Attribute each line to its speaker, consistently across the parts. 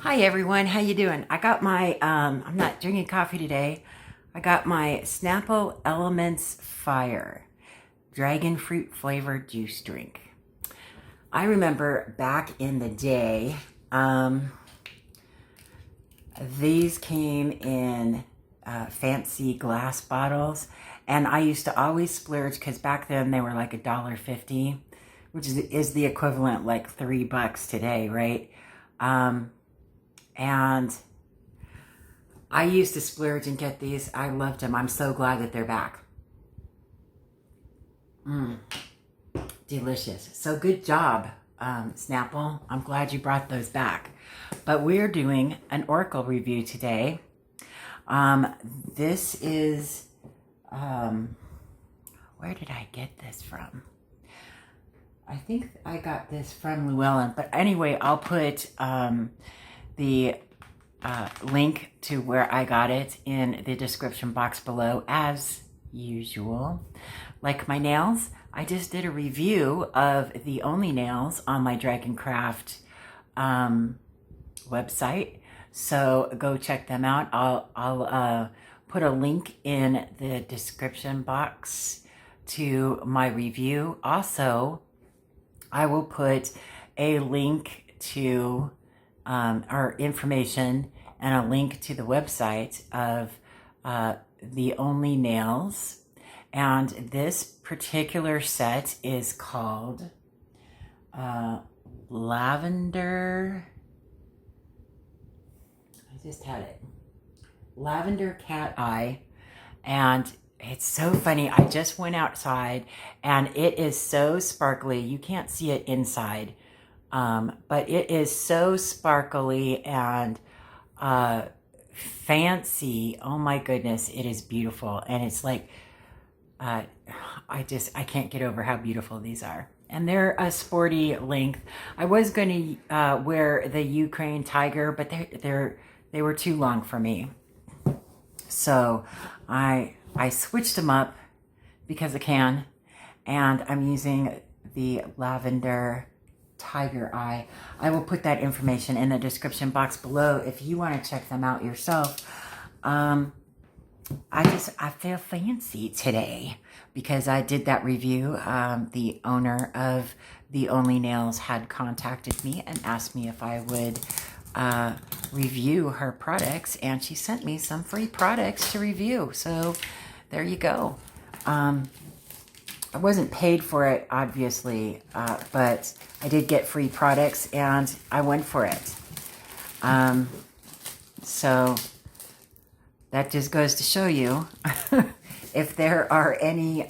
Speaker 1: Hi everyone, how you doing? I got my, I'm not drinking coffee today. I got my Snapple Elements Fire Dragon Fruit Flavored Juice Drink. I remember back in the day, these came in fancy glass bottles, and I used to always splurge because back then they were like $1.50, which is the equivalent like $3 today, right? And I used to splurge and get these. I loved them. I'm so glad that they're back. Delicious. So good job, Snapple. I'm glad you brought those back. But we're doing an Oracle review today. This is, where did I get this from? I think I got this from Llewellyn. But anyway, I'll put the link to where I got it in the description box below, as usual. Like my nails, I just did a review of the only nails on my DragonCraft website, so go check them out. I'll put a link in the description box to my review. Also, I will put a link to our information and a link to the website of the Only Nails. And this particular set is called Lavendar. I just had it. Lavendar Cat Eye. And it's so funny. I just went outside and it is so sparkly. You can't see it inside. But it is so sparkly and fancy. Oh my goodness, it is beautiful. And it's like, I can't get over how beautiful these are. And they're a sporty length. I was going to wear the Ukraine Tiger, but they were too long for me. So I switched them up because I can. And I'm using the Lavendar Tiger Eye. I will put that information in the description box below if you want to check them out yourself. I feel fancy today because I did that review. The owner of The Only Nails had contacted me and asked me if I would review her products, and she sent me some free products to review. So there you go. I wasn't paid for it, obviously, but I did get free products, and I went for it. So that just goes to show you, if there are any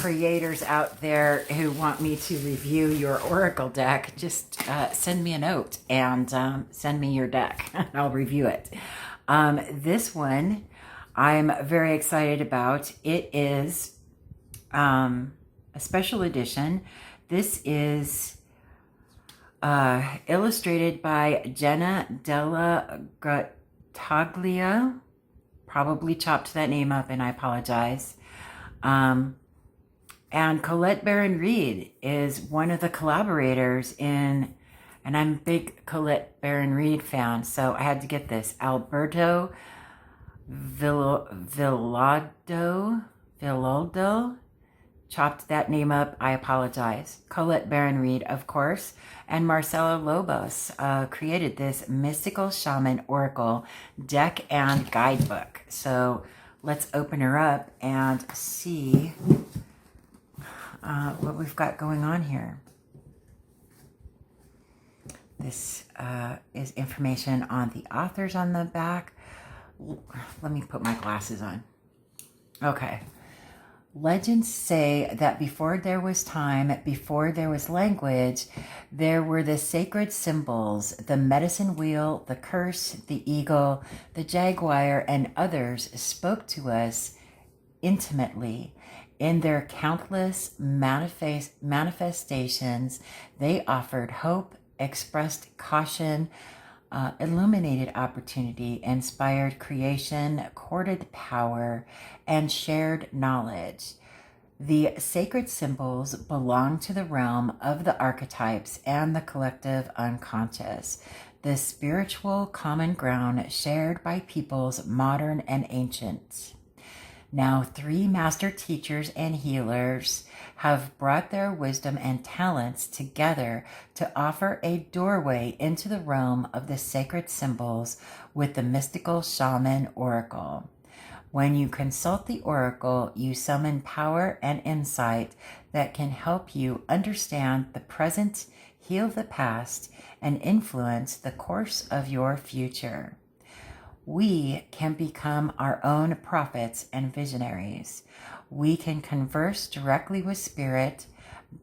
Speaker 1: creators out there who want me to review your Oracle deck, just send me a note and send me your deck, and I'll review it. This one I'm very excited about. It is a special edition. This is illustrated by Jenna Della Grattaglia. Probably chopped that name up, and I apologize. And Colette baron-reid is one of the collaborators in, and I'm a big Colette baron-reid fan, so I had to get this. Alberto Villoldo, chopped that name up, I apologize. Colette baron-reid, of course, and Marcelo Lobos created this mystical shaman oracle deck and guidebook. So let's open her up and see what we've got going on here. This is information on the authors on the back. Let me put my glasses on. Okay. Legends say that before there was time, before there was language, there were the sacred symbols, the medicine wheel, the curse, the eagle, the jaguar, and others spoke to us intimately. In their countless manifestations, they offered hope, expressed caution, illuminated opportunity, inspired creation, courted power, and shared knowledge. The sacred symbols belong to the realm of the archetypes and the collective unconscious, the spiritual common ground shared by peoples modern and ancient. Now, 3 master teachers and healers have brought their wisdom and talents together to offer a doorway into the realm of the sacred symbols with the mystical Shaman Oracle. When you consult the Oracle, you summon power and insight that can help you understand the present, heal the past, and influence the course of your future. We can become our own prophets and visionaries. We can converse directly with spirit,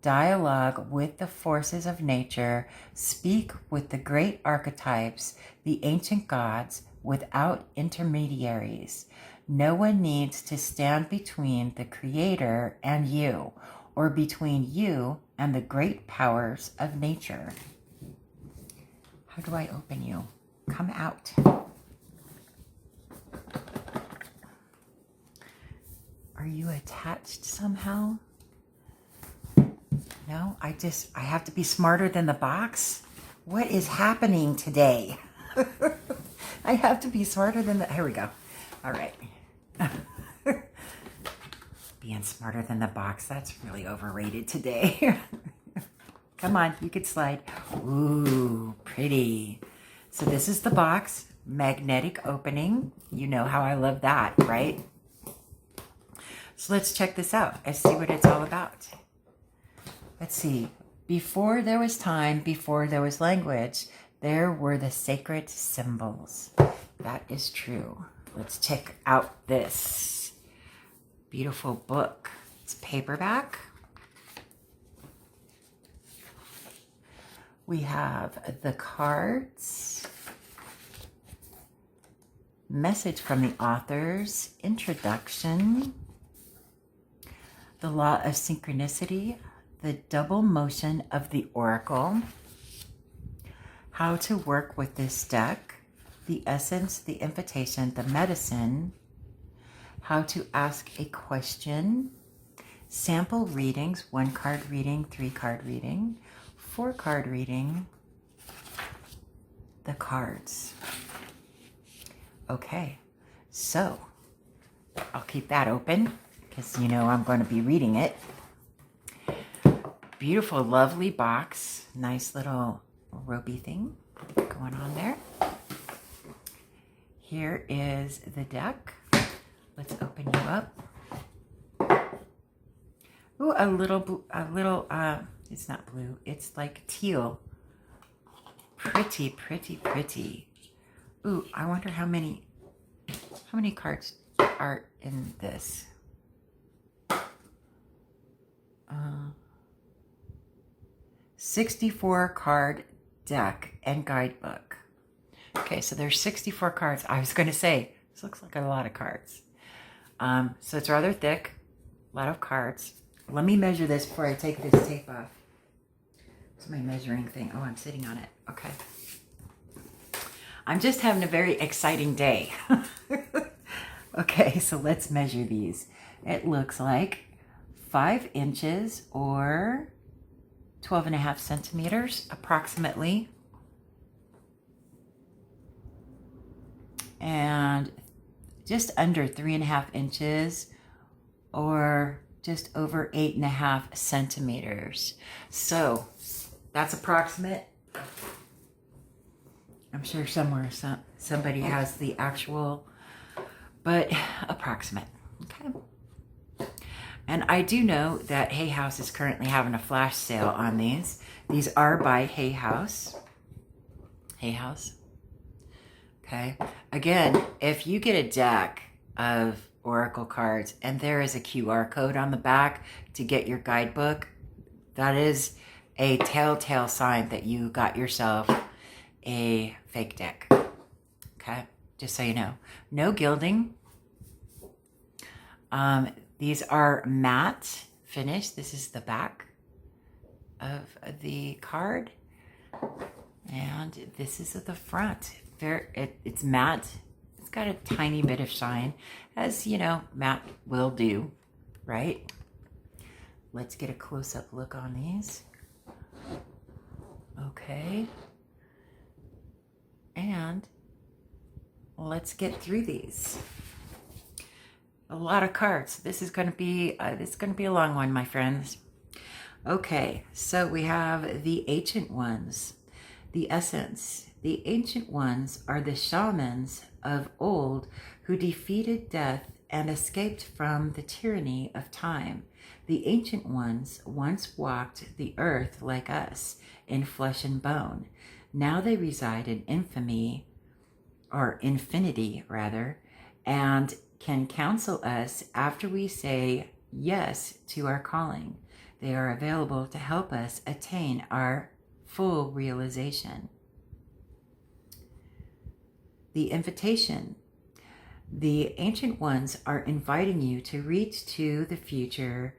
Speaker 1: dialogue with the forces of nature, speak with the great archetypes, the ancient gods, without intermediaries. No one needs to stand between the Creator and you, or between you and the great powers of nature. How do I open you? Come out. Are you attached somehow? No, I have to be smarter than the box? What is happening today? I have to be smarter than the, here we go. All right. Being smarter than the box, that's really overrated today. Come on, you could slide. Ooh, pretty. So this is the box, magnetic opening. You know how I love that, right? So let's check this out and see what it's all about. Let's see. Before there was time, before there was language, there were the sacred symbols. That is true. Let's check out this beautiful book. It's paperback. We have the cards, message from the authors, introduction, the law of synchronicity, the double motion of the oracle, how to work with this deck, the essence, the invitation, the medicine, how to ask a question, sample readings, 1 card reading, 3 card reading, 4 card reading, the cards. Okay, so I'll keep that open because you know I'm going to be reading it. Beautiful, lovely box. Nice little ropey thing going on there. Here is the deck. Let's open you up. Ooh, a little, it's not blue. It's like teal. Pretty, pretty, pretty. Ooh, I wonder how many cards are in this. 64 card deck and guidebook. Okay, so there's 64 cards. I was going to say, this looks like a lot of cards. So it's rather thick, a lot of cards. Let me measure this before I take this tape off. What's my measuring thing? Oh, I'm sitting on it. Okay. I'm just having a very exciting day. Okay, so let's measure these. It looks like 5 inches or 12.5 centimeters approximately. And just under 3.5 inches or just over 8.5 centimeters. So that's approximate. I'm sure somewhere somebody has the actual, but approximate. Okay. And I do know that Hay House is currently having a flash sale on these. These are by Hay House. Hay House. Okay. Again, if you get a deck of oracle cards and there is a QR code on the back to get your guidebook, that is a telltale sign that you got yourself a fake deck. Okay. Just so you know. No gilding. These are matte finish. This is the back of the card. And this is at the front. It's matte. It's got a tiny bit of shine, as you know, matte will do, right? let's get a close-up look on these. Okay. And let's get through these. A lot of cards. This is going to be a long one, my friends. Okay, so we have the Ancient Ones, the Essence. The Ancient Ones are the shamans of old who defeated death and escaped from the tyranny of time. The Ancient Ones once walked the earth like us, in flesh and bone. Now they reside in infinity, and can counsel us after we say yes to our calling. They are available to help us attain our full realization. The invitation. The Ancient Ones are inviting you to reach to the future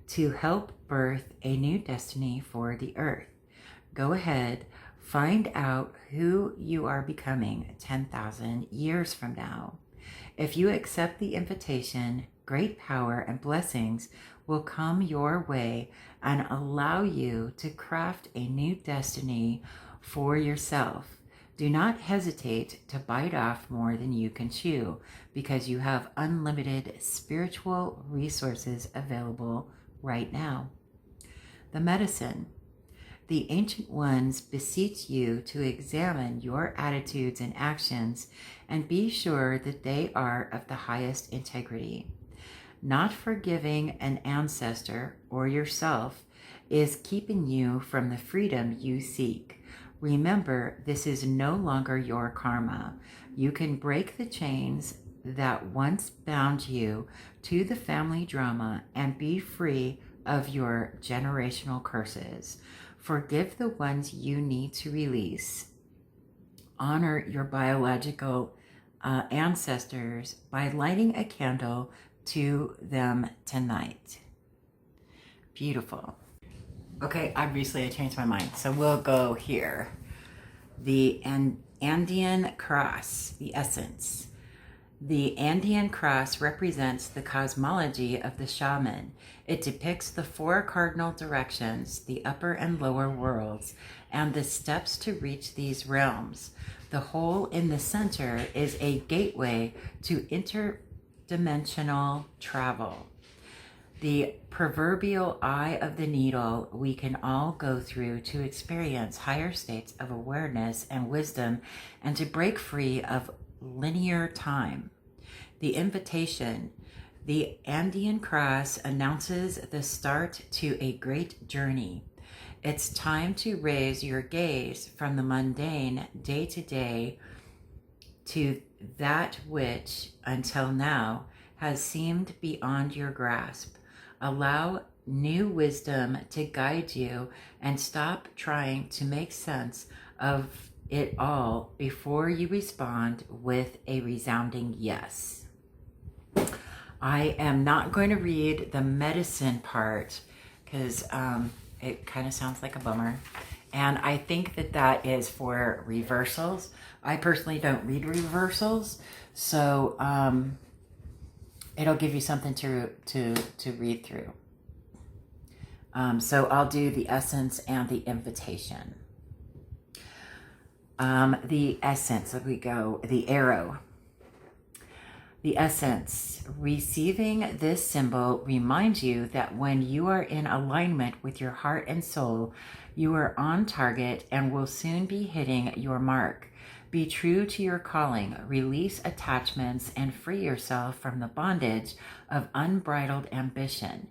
Speaker 1: to help birth a new destiny for the earth. Go ahead, find out who you are becoming 10,000 years from now. If you accept the invitation, great power and blessings will come your way and allow you to craft a new destiny for yourself. Do not hesitate to bite off more than you can chew, because you have unlimited spiritual resources available right now. The medicine. The Ancient Ones beseech you to examine your attitudes and actions and be sure that they are of the highest integrity. Not forgiving an ancestor or yourself is keeping you from the freedom you seek. Remember, this is no longer your karma. You can break the chains that once bound you to the family drama and be free of your generational curses. Forgive the ones you need to release. Honor your biological ancestors by lighting a candle to them tonight. Beautiful. Okay, obviously I changed my mind, so we'll go here. The Andean Cross, the Essence. The Andean Cross represents the cosmology of the shaman. It depicts the 4 cardinal directions, the upper and lower worlds, and the steps to reach these realms. The hole in the center is a gateway to interdimensional travel. The proverbial eye of the needle we can all go through to experience higher states of awareness and wisdom and to break free of linear time. The invitation. The Andean Cross announces the start to a great journey. It's time to raise your gaze from the mundane day-to-day to that which, until now, has seemed beyond your grasp. Allow new wisdom to guide you and stop trying to make sense of it all before you respond with a resounding yes. I am not going to read the medicine part because it kind of sounds like a bummer. And I think that that is for reversals. I personally don't read reversals, so it'll give you something to read through. So I'll do the essence and the invitation. The essence, let me go, the arrow. The essence. Receiving this symbol reminds you that when you are in alignment with your heart and soul, you are on target and will soon be hitting your mark. Be true to your calling, release attachments, and free yourself from the bondage of unbridled ambition.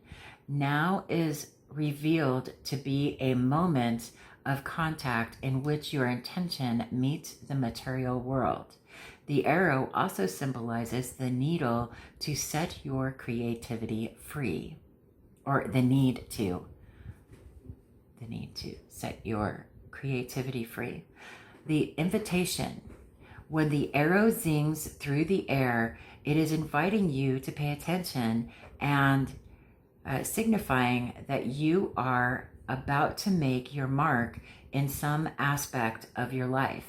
Speaker 1: Now is revealed to be a moment of contact in which your intention meets the material world. The arrow also symbolizes the needle to set your creativity free, or the need to set your creativity free. The invitation. When the arrow zings through the air, it is inviting you to pay attention and signifying that you are about to make your mark in some aspect of your life.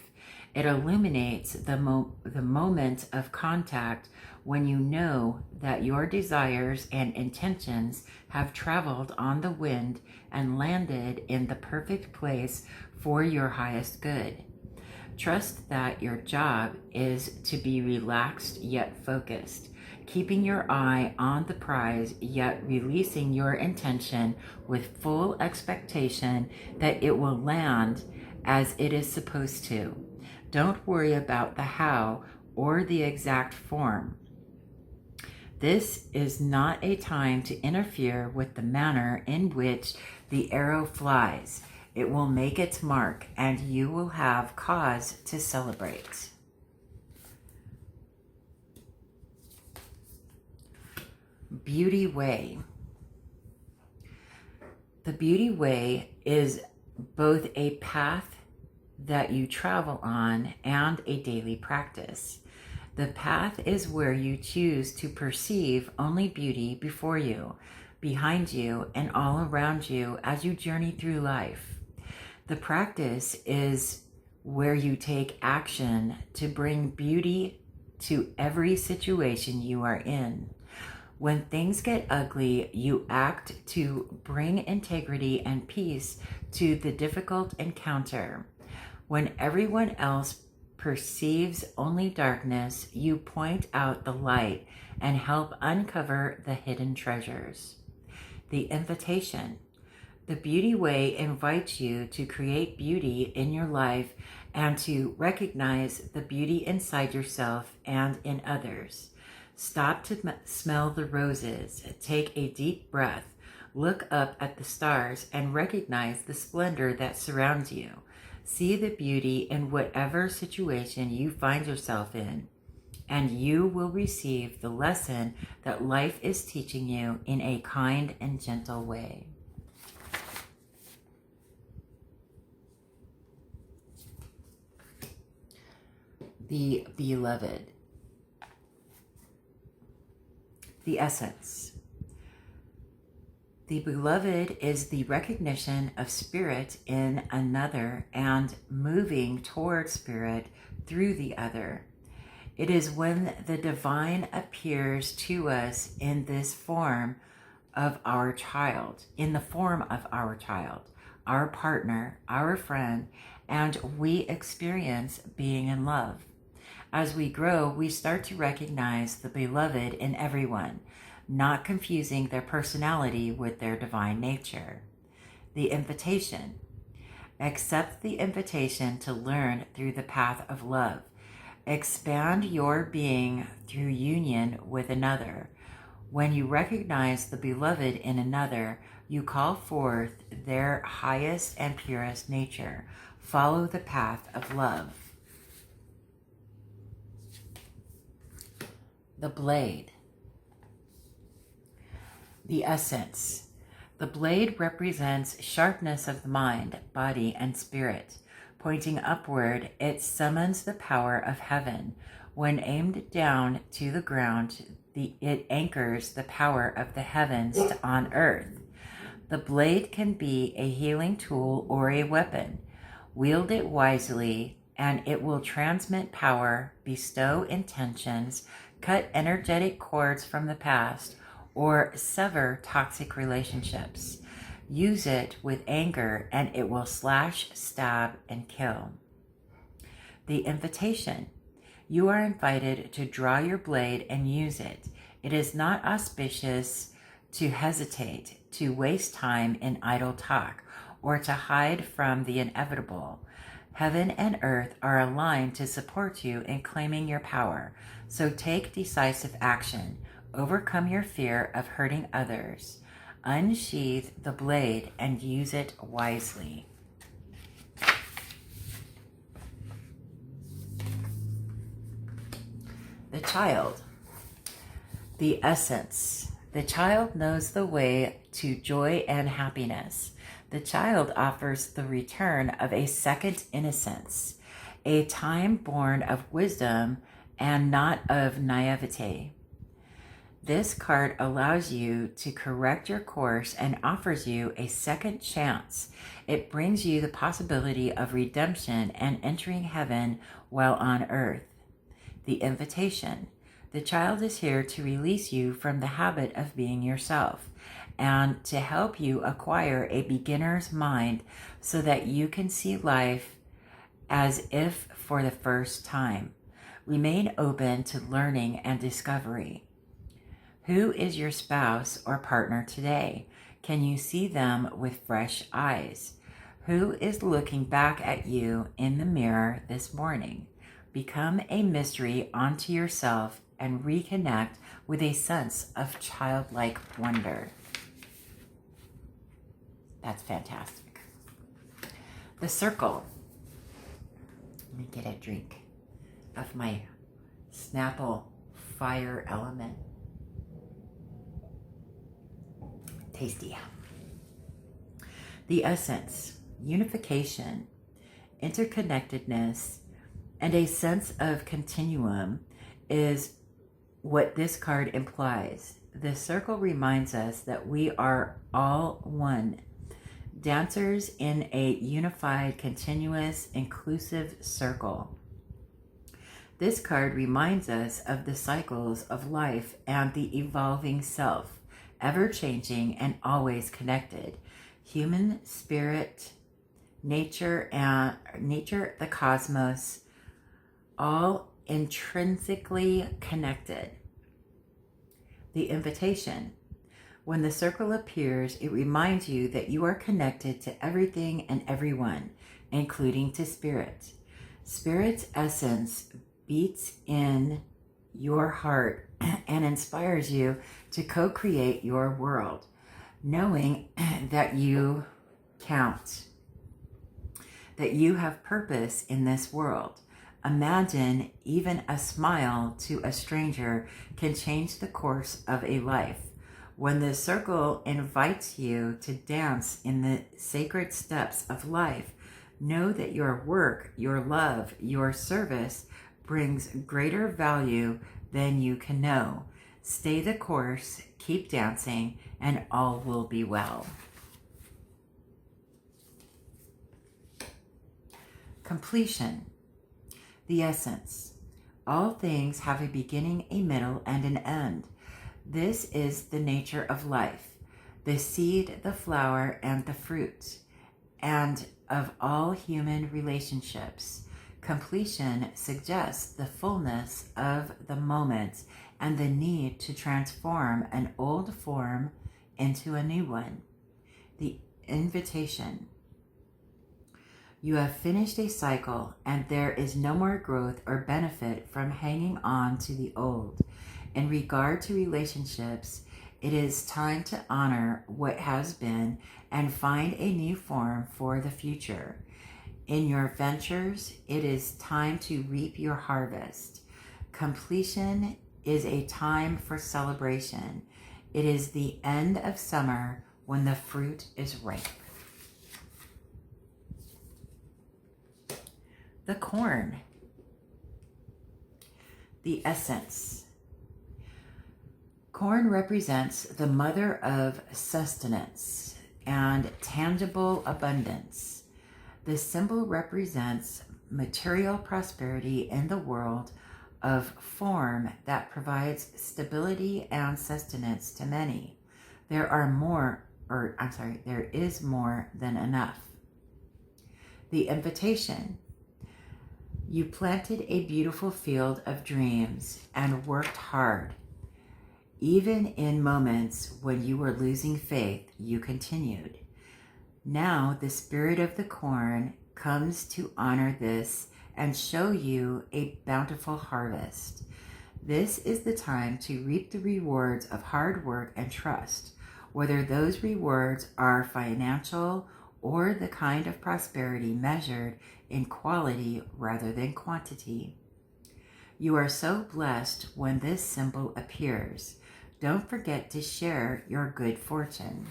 Speaker 1: It illuminates the moment of contact when you know that your desires and intentions have traveled on the wind and landed in the perfect place for your highest good. Trust that your job is to be relaxed yet focused, keeping your eye on the prize yet releasing your intention with full expectation that it will land as it is supposed to. Don't worry about the how or the exact form. This is not a time to interfere with the manner in which the arrow flies. It will make its mark, and you will have cause to celebrate. Beauty Way. The Beauty Way is both a path that you travel on and a daily practice. The path is where you choose to perceive only beauty before you, behind you, and all around you as you journey through life. The practice is where you take action to bring beauty to every situation you are in. When things get ugly, you act to bring integrity and peace to the difficult encounter. When everyone else perceives only darkness, you point out the light and help uncover the hidden treasures. The invitation. The Beauty Way invites you to create beauty in your life and to recognize the beauty inside yourself and in others. Stop to smell the roses, take a deep breath, look up at the stars, and recognize the splendor that surrounds you. See the beauty in whatever situation you find yourself in, and you will receive the lesson that life is teaching you in a kind and gentle way. The Beloved. The essence. The beloved is the recognition of spirit in another and moving toward spirit through the other. It is when the divine appears to us in this form of our child, our partner, our friend, and we experience being in love. As we grow, we start to recognize the beloved in everyone, not confusing their personality with their divine nature. The invitation. Accept the invitation to learn through the path of love. Expand your being through union with another. When you recognize the beloved in another, you call forth their highest and purest nature. Follow the path of love. The blade. The essence. The blade represents sharpness of the mind, body, and spirit. Pointing upward, it summons the power of heaven. When aimed down to the ground, it anchors the power of the heavens on earth. The blade can be a healing tool or a weapon. Wield it wisely, and it will transmit power, bestow intentions, cut energetic cords from the past, or sever toxic relationships. Use it with anger, and it will slash, stab, and kill. The invitation. You are invited to draw your blade and use it. It is not auspicious to hesitate, to waste time in idle talk, or to hide from the inevitable. Heaven and earth are aligned to support you in claiming your power, so take decisive action. Overcome your fear of hurting others. Unsheath the blade and use it wisely. The child. The essence. The child knows the way to joy and happiness. The child offers the return of a second innocence, a time born of wisdom and not of naivete. This card allows you to correct your course and offers you a second chance. It brings you the possibility of redemption and entering heaven while on earth. The invitation. The child is here to release you from the habit of being yourself and to help you acquire a beginner's mind so that you can see life as if for the first time. Remain open to learning and discovery. Who is your spouse or partner today? Can you see them with fresh eyes? Who is looking back at you in the mirror this morning? Become a mystery unto yourself and reconnect with a sense of childlike wonder. That's fantastic. The circle. Let me get a drink of my Snapple Fire Element. Tasty. The essence, unification, interconnectedness, and a sense of continuum is what this card implies. The circle reminds us that we are all one, dancers in a unified, continuous, inclusive circle. This card reminds us of the cycles of life and the evolving self, ever-changing and always connected. Human, spirit, nature, the cosmos, all intrinsically connected. The invitation. When the circle appears, it reminds you that you are connected to everything and everyone, including to spirit. Spirit's essence beats in your heart and inspires you to co-create your world, knowing that you count, that you have purpose in this world. Imagine even a smile to a stranger can change the course of a life. When the circle invites you to dance in the sacred steps of life, know that your work, your love, your service brings greater value than you can know. Stay the course, keep dancing, and all will be well. Completion. The essence. All things have a beginning, a middle, and an end. This is the nature of life, the seed, the flower, and the fruit, and of all human relationships. Completion suggests the fullness of the moment and the need to transform an old form into a new one. The invitation. You have finished a cycle, and there is no more growth or benefit from hanging on to the old. In regard to relationships, it is time to honor what has been and find a new form for the future. In your ventures, it is time to reap your harvest. Completion is a time for celebration. It is the end of summer when the fruit is ripe. The corn. The essence. Corn represents the mother of sustenance and tangible abundance. The symbol represents material prosperity in the world of form that provides stability and sustenance to many. There is more than enough. The invitation. You planted a beautiful field of dreams and worked hard. Even in moments when you were losing faith, you continued. Now the spirit of the corn comes to honor this and show you a bountiful harvest. This is the time to reap the rewards of hard work and trust, whether those rewards are financial or the kind of prosperity measured in quality rather than quantity. You are so blessed when this symbol appears. Don't forget to share your good fortune.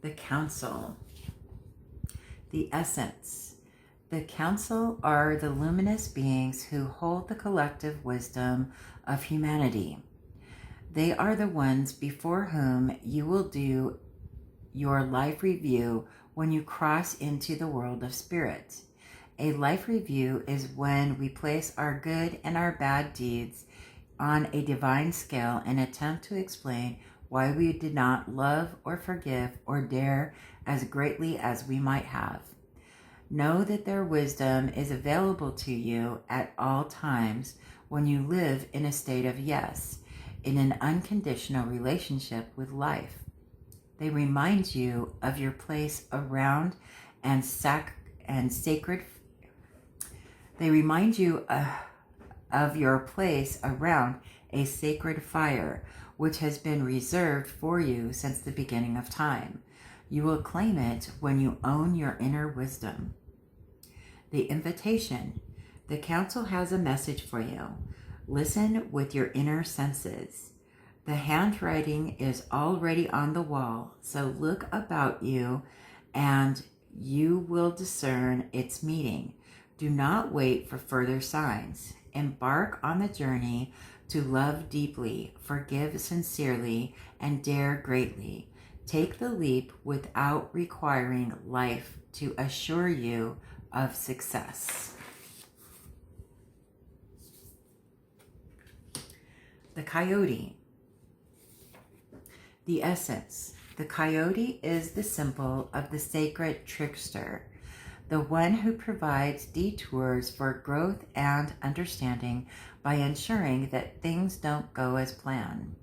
Speaker 1: The counsel. The essence. The council are the luminous beings who hold the collective wisdom of humanity. They are the ones before whom you will do your life review when you cross into the world of spirit. A life review is when we place our good and our bad deeds on a divine scale and attempt to explain why we did not love or forgive or dare as greatly as we might have. Know that their wisdom is available to you at all times when you live in a state of yes, in an unconditional relationship with life. They remind you of your place around and sacred. They remind you of your place around a sacred fire, which has been reserved for you since the beginning of time. You will claim it when you own your inner wisdom. The invitation. The council has a message for you. Listen with your inner senses. The handwriting is already on the wall, so look about you and you will discern its meaning. Do not wait for further signs. Embark on the journey to love deeply, forgive sincerely, and dare greatly. Take the leap without requiring life to assure you of success. The coyote. The essence. The coyote is the symbol of the sacred trickster, the one who provides detours for growth and understanding by ensuring that things don't go as planned.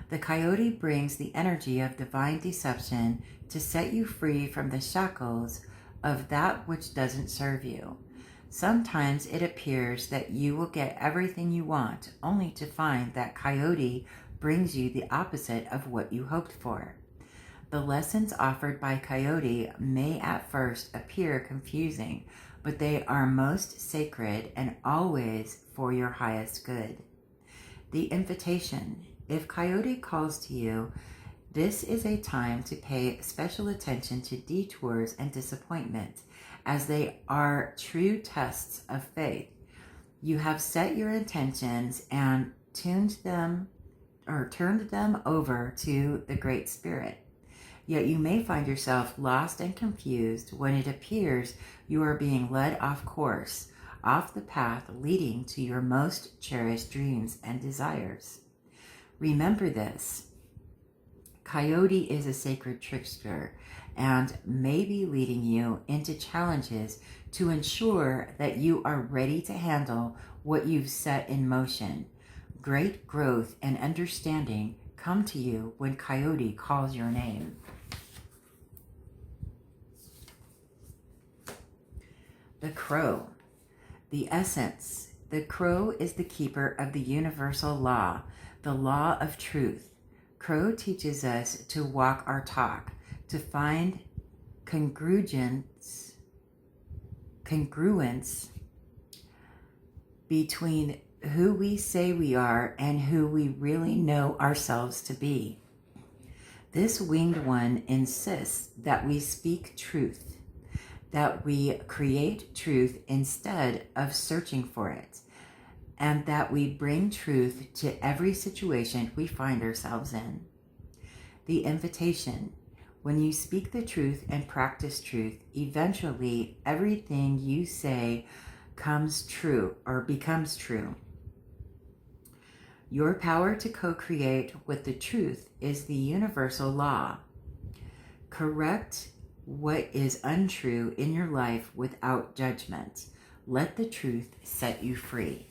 Speaker 1: The coyote brings the energy of divine deception to set you free from the shackles of that which doesn't serve you. Sometimes it appears that you will get everything you want, only to find that coyote brings you the opposite of what you hoped for. The lessons offered by coyote may at first appear confusing, but they are most sacred and always for your highest good. The invitation. If coyote calls to you, this is a time to pay special attention to detours and disappointment, as they are true tests of faith. You have set your intentions and turned them over to the Great Spirit. Yet you may find yourself lost and confused when it appears you are being led off course, off the path leading to your most cherished dreams and desires. Remember this. Coyote is a sacred trickster and may be leading you into challenges to ensure that you are ready to handle what you've set in motion. Great growth and understanding come to you when coyote calls your name. The crow. The essence. The crow is the keeper of the universal law, the law of truth. Crow teaches us to walk our talk, to find congruence between who we say we are and who we really know ourselves to be. This winged one insists that we speak truth, that we create truth instead of searching for it, and that we bring truth to every situation we find ourselves in. The invitation. When you speak the truth and practice truth, eventually everything you say comes true or becomes true. Your power to co-create with the truth is the universal law. Correct what is untrue in your life without judgment. Let the truth set you free.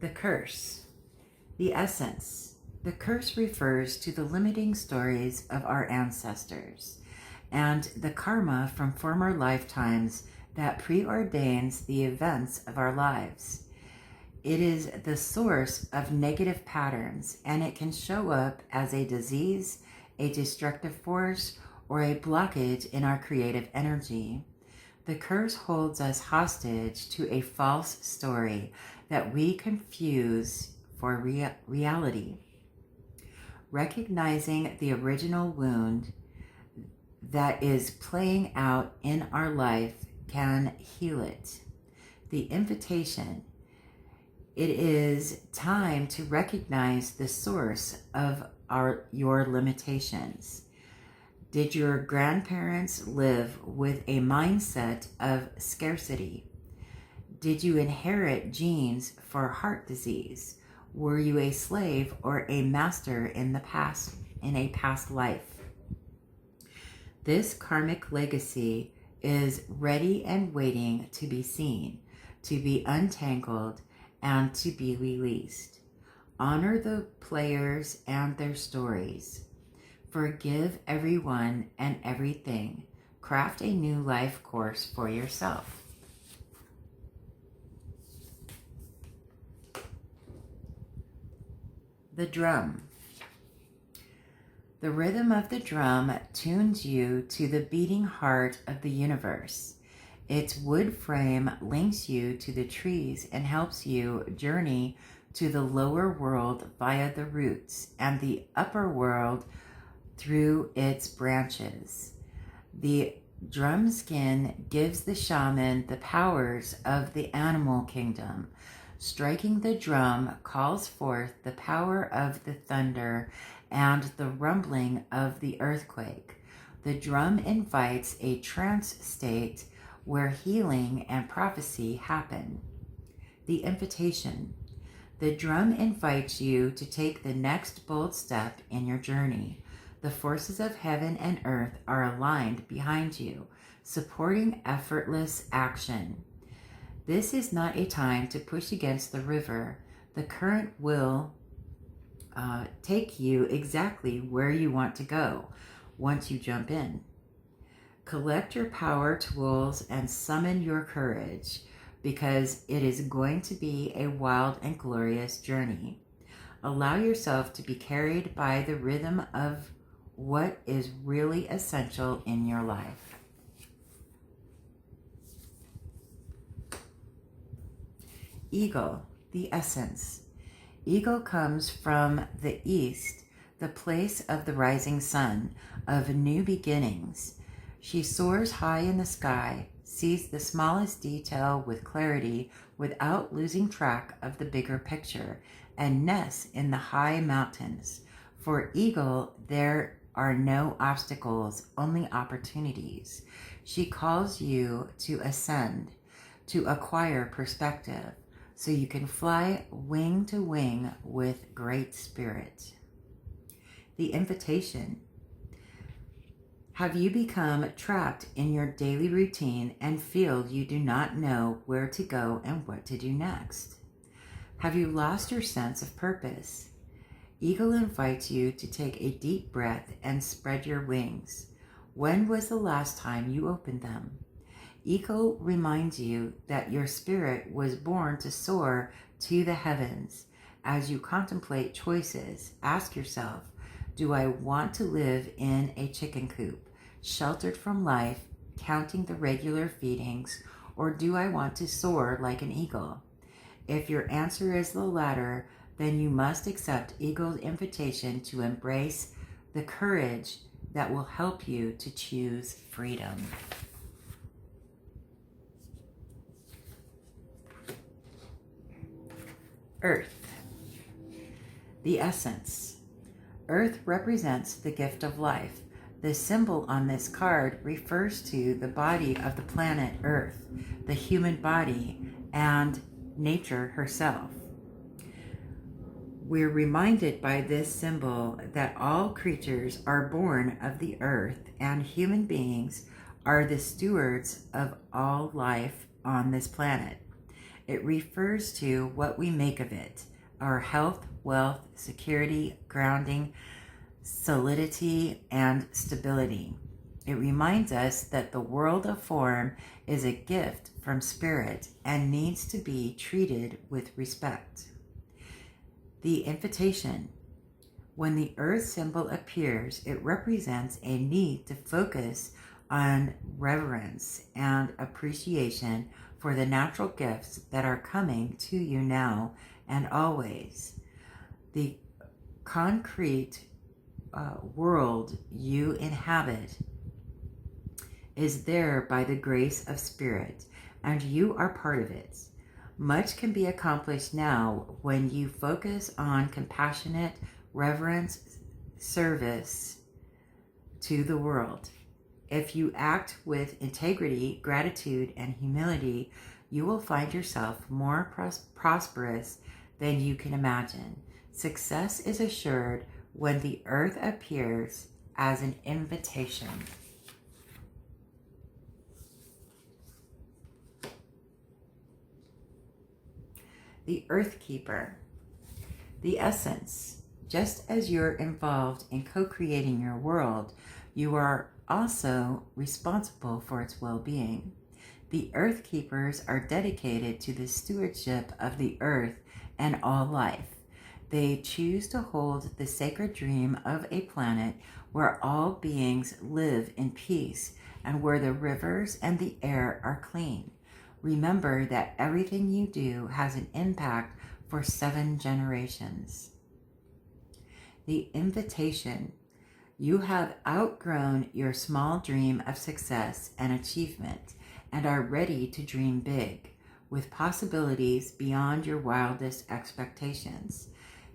Speaker 1: The curse. The essence. The curse refers to the limiting stories of our ancestors and the karma from former lifetimes that preordains the events of our lives. It is the source of negative patterns, and it can show up as a disease, a destructive force, or a blockage in our creative energy. The curse holds us hostage to a false story that we confuse for reality. Recognizing the original wound, that is playing out in our life can heal it. The invitation. It is time to recognize the source of your limitations. Did your grandparents live with a mindset of scarcity? Did you inherit genes for heart disease? Were you a slave or a master in a past life? This karmic legacy is ready and waiting to be seen, to be untangled, and to be released. Honor the players and their stories. Forgive everyone and everything. Craft a new life course for yourself. The drum. The rhythm of the drum tunes you to the beating heart of the universe. Its wood frame links you to the trees and helps you journey to the lower world via the roots and the upper world through its branches. The drum skin gives the shaman the powers of the animal kingdom. Striking the drum calls forth the power of the thunder and the rumbling of the earthquake. The drum invites a trance state where healing and prophecy happen. The invitation. The drum invites you to take the next bold step in your journey. The forces of heaven and earth are aligned behind you, supporting effortless action. This is not a time to push against the river. The current will take you exactly where you want to go once you jump in. Collect your power tools and summon your courage, because it is going to be a wild and glorious journey. Allow yourself to be carried by the rhythm of what is really essential in your life. Eagle, the essence. Eagle comes from the east, the place of the rising sun, of new beginnings. She soars high in the sky, sees the smallest detail with clarity without losing track of the bigger picture, and nests in the high mountains. For Eagle, there are no obstacles, only opportunities. She calls you to ascend, to acquire perspective, so you can fly wing to wing with great spirit. The invitation. Have you become trapped in your daily routine and feel you do not know where to go and what to do next? Have you lost your sense of purpose? Eagle invites you to take a deep breath and spread your wings. When was the last time you opened them? Eagle reminds you that your spirit was born to soar to the heavens. As you contemplate choices, ask yourself, do I want to live in a chicken coop, sheltered from life, counting the regular feedings, or do I want to soar like an eagle? If your answer is the latter, then you must accept Eagle's invitation to embrace the courage that will help you to choose freedom. Earth, the essence. Earth represents the gift of life. The symbol on this card refers to the body of the planet Earth, the human body, and nature herself. We're reminded by this symbol that all creatures are born of the earth, and human beings are the stewards of all life on this planet. It refers to what we make of it, our health, wealth, security, grounding, solidity, and stability. It reminds us that the world of form is a gift from spirit and needs to be treated with respect. The invitation. When the earth symbol appears, it represents a need to focus on reverence and appreciation for the natural gifts that are coming to you now and always. The concrete world you inhabit is there by the grace of Spirit, and you are part of it. Much can be accomplished now when you focus on compassionate, reverence, service to the world. If you act with integrity, gratitude, and humility, you will find yourself more prosperous than you can imagine. Success is assured when the earth appears as an invitation. The Earth Keeper. The essence. Just as you're involved in co-creating your world, you are also responsible for its well-being. The Earth Keepers are dedicated to the stewardship of the earth and all life. They choose to hold the sacred dream of a planet where all beings live in peace and where the rivers and the air are clean. Remember that everything you do has an impact for 7 generations. The invitation. You have outgrown your small dream of success and achievement and are ready to dream big, with possibilities beyond your wildest expectations.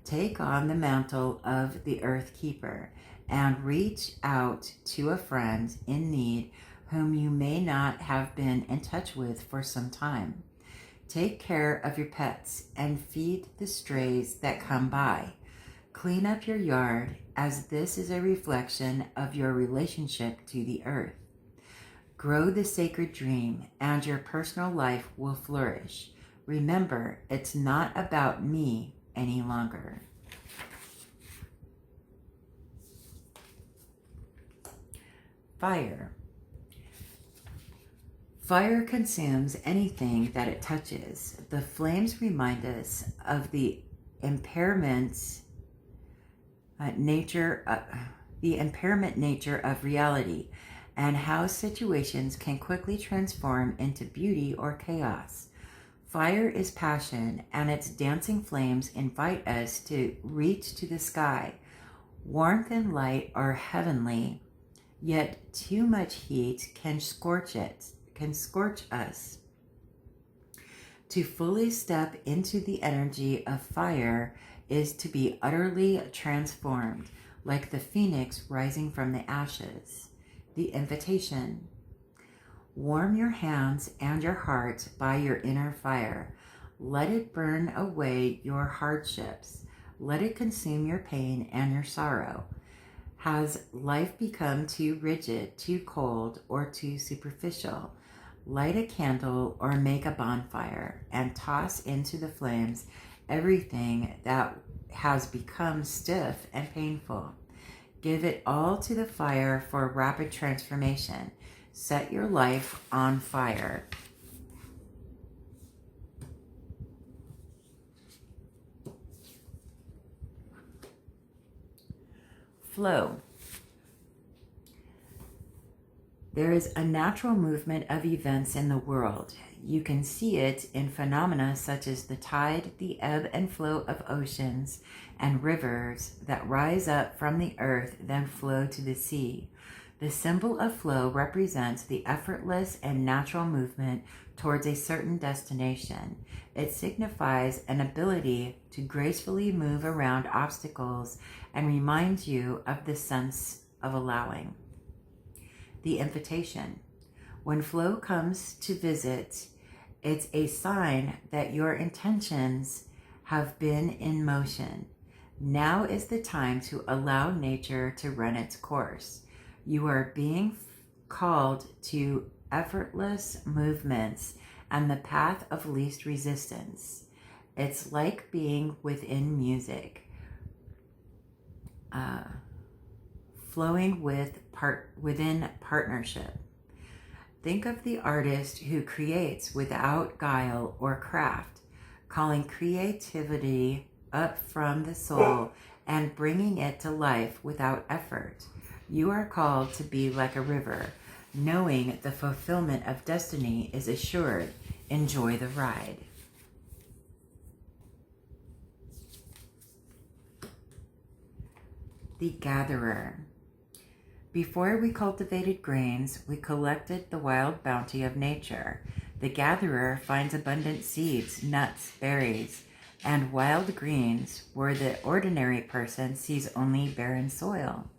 Speaker 1: Take on the mantle of the Earth Keeper and reach out to a friend in need whom you may not have been in touch with for some time. Take care of your pets and feed the strays that come by. Clean up your yard, as this is a reflection of your relationship to the earth. Grow the sacred dream, and your personal life will flourish. Remember, it's not about me any longer. Fire. Fire consumes anything that it touches. The flames remind us of the impairment nature of reality and how situations can quickly transform into beauty or chaos. Fire is passion, and its dancing flames invite us to reach to the sky. Warmth and light are heavenly, yet too much heat can scorch us. To fully step into the energy of fire is to be utterly transformed, like the phoenix rising from the ashes. The invitation. Warm your hands and your heart by your inner fire. Let it burn away your hardships. Let it consume your pain and your sorrow. Has life become too rigid, too cold, or too superficial? Light a candle or make a bonfire and toss into the flames everything that has become stiff and painful. Give it all to the fire for rapid transformation. Set your life on fire. Flow. There is a natural movement of events in the world. You can see it in phenomena such as the tide, the ebb and flow of oceans and rivers that rise up from the earth, then flow to the sea. The symbol of flow represents the effortless and natural movement towards a certain destination. It signifies an ability to gracefully move around obstacles and reminds you of the sense of allowing. The invitation. When flow comes to visit, it's a sign that your intentions have been in motion. Now is the time to allow nature to run its course. You are being called to effortless movements and the path of least resistance. It's like being within music, flowing within partnership. Think of the artist who creates without guile or craft, calling creativity up from the soul and bringing it to life without effort. You are called to be like a river, knowing the fulfillment of destiny is assured. Enjoy the ride. The Gatherer. Before we cultivated grains, we collected the wild bounty of nature. The gatherer finds abundant seeds, nuts, berries, and wild greens where the ordinary person sees only barren soil.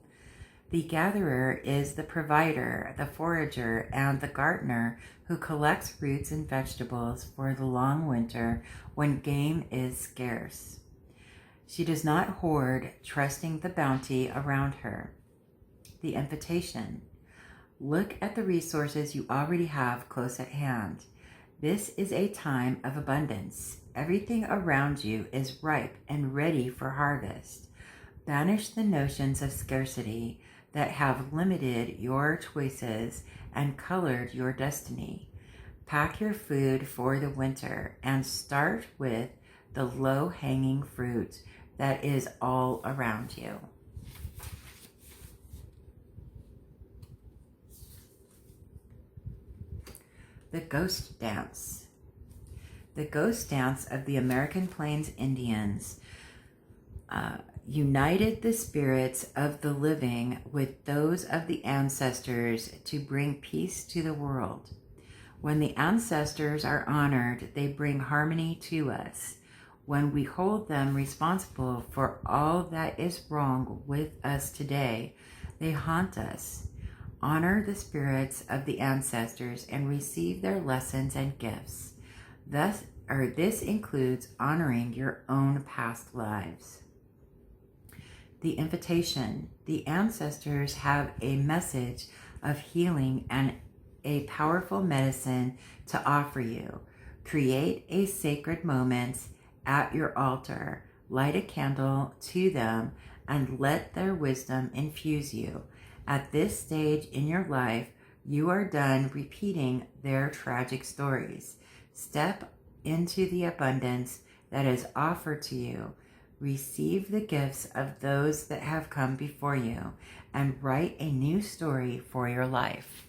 Speaker 1: The gatherer is the provider, the forager, and the gardener who collects roots and vegetables for the long winter when game is scarce. She does not hoard, trusting the bounty around her. The invitation. Look at the resources you already have close at hand. This is a time of abundance. Everything around you is ripe and ready for harvest. Banish the notions of scarcity that have limited your choices and colored your destiny. Pack your food for the winter and start with the low-hanging fruit that is all around you. The Ghost Dance. The ghost dance of the American Plains Indians united the spirits of the living with those of the ancestors to bring peace to the world. When the ancestors are honored, they bring harmony to us. When we hold them responsible for all that is wrong with us today, they haunt us. Honor the spirits of the ancestors and receive their lessons and gifts. This includes honoring your own past lives. The invitation. The ancestors have a message of healing and a powerful medicine to offer you. Create a sacred moment at your altar. Light a candle to them and let their wisdom infuse you. At this stage in your life, you are done repeating their tragic stories. Step into the abundance that is offered to you. Receive the gifts of those that have come before you and write a new story for your life.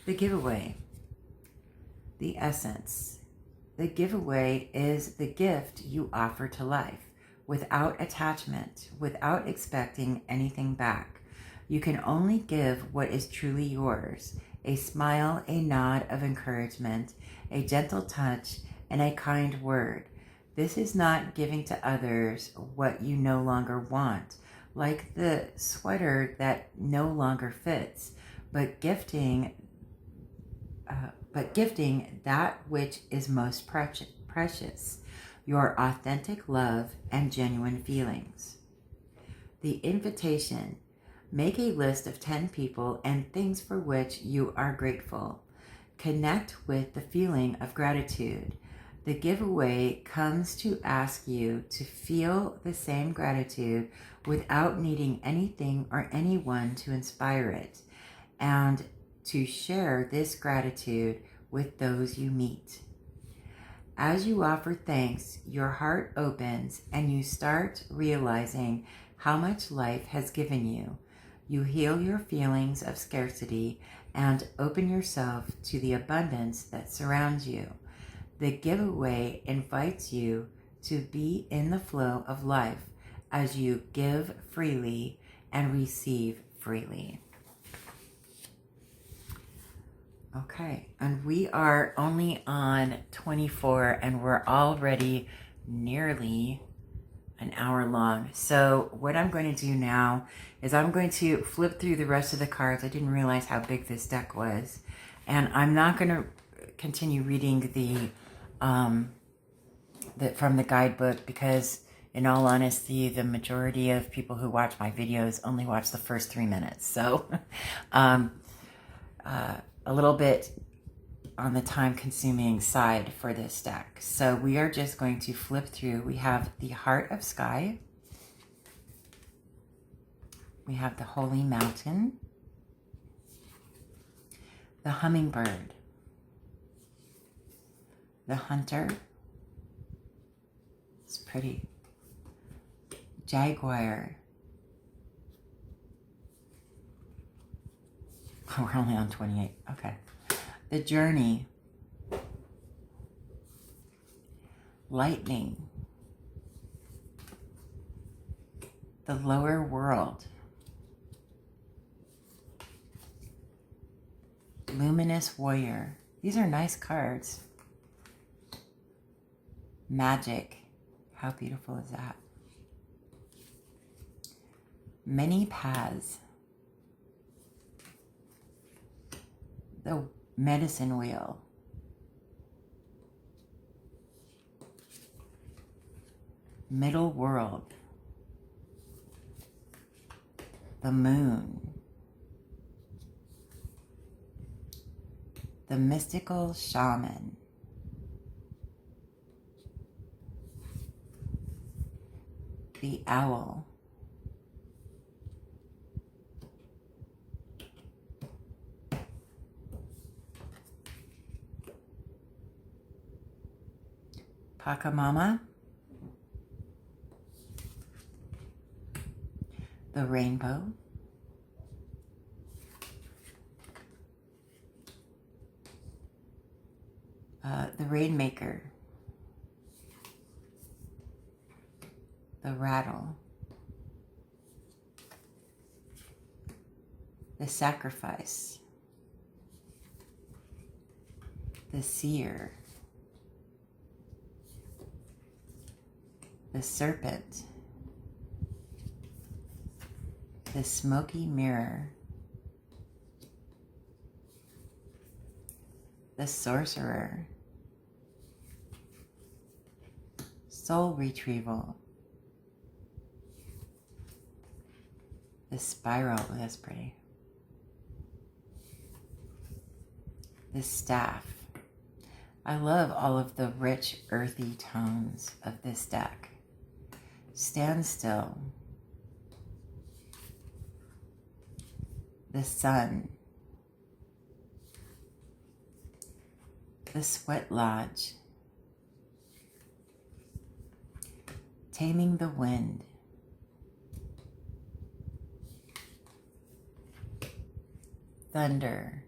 Speaker 1: The giveaway. The essence. The giveaway is the gift you offer to life without attachment, without expecting anything back. You can only give what is truly yours: a smile, a nod of encouragement, a gentle touch, and a kind word. This is not giving to others what you no longer want, like the sweater that no longer fits, but gifting that which is most precious, your authentic love and genuine feelings. The invitation. Make a list of 10 people and things for which you are grateful. Connect with the feeling of gratitude. The giveaway comes to ask you to feel the same gratitude without needing anything or anyone to inspire it, and to share this gratitude with those you meet. As you offer thanks, your heart opens and you start realizing how much life has given you. You heal your feelings of scarcity and open yourself to the abundance that surrounds you. The giveaway invites you to be in the flow of life as you give freely and receive freely. Okay, and we are only on 24 and we're already nearly an hour long. So what I'm going to do now is I'm going to flip through the rest of the cards. I didn't realize how big this deck was. And I'm not going to continue reading from the guidebook because, in all honesty, the majority of people who watch my videos only watch the first 3 minutes. So a little bit on the time-consuming side for this deck. So we are just going to flip through. We have the Heart of Sky. We have the Holy Mountain. The Hummingbird. The Hunter. It's pretty. Jaguar. Oh, we're only on 28. Okay. The Journey. lightning, the lower world, luminous warrior. These are nice cards. Magic. How beautiful is that? Many paths. The medicine wheel. Middle world. The moon. The mystical shaman. The owl. Pachamama. The rainbow. The rainmaker. The rattle. The sacrifice. The seer. The serpent. The smoky mirror. The sorcerer. Soul retrieval. The spiral. Oh, that's pretty. The staff. I love all of the rich, earthy tones of this deck. Stand still. The sun. The sweat lodge. Taming the wind. Thunder.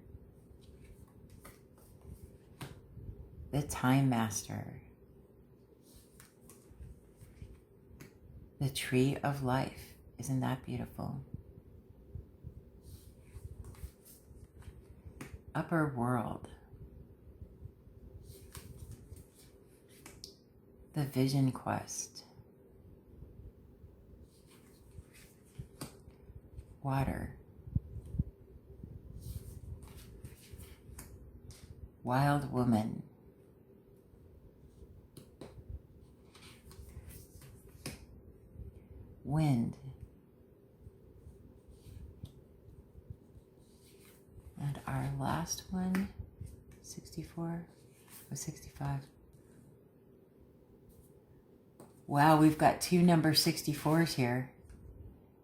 Speaker 1: The time master. The tree of life. Isn't that beautiful? Upper world. The vision quest. Water. Wild woman. Wind. And our last one, 64 or 65. Wow, we've got two number 64s here.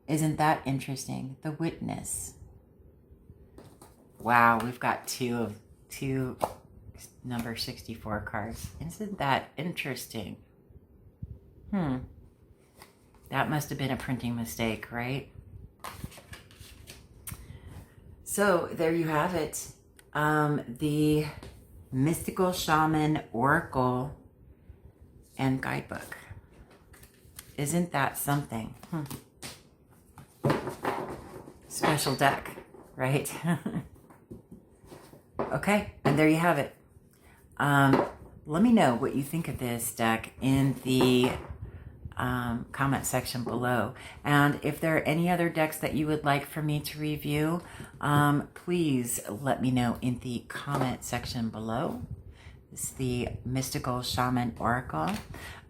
Speaker 1: Isn't that interesting? The witness. Wow, we've got two number 64 cards. Isn't that interesting? That must have been a printing mistake, right? So there you have it. The Mystical Shaman Oracle and Guidebook. Isn't that something? Special deck, right? Okay, and there you have it. Let me know what you think of this deck in the comment section below. And if there are any other decks that you would like for me to review, please let me know in the comment section below. This is the Mystical Shaman Oracle.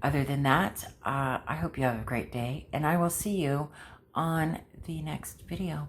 Speaker 1: Other than that, I hope you have a great day, and I will see you on the next video.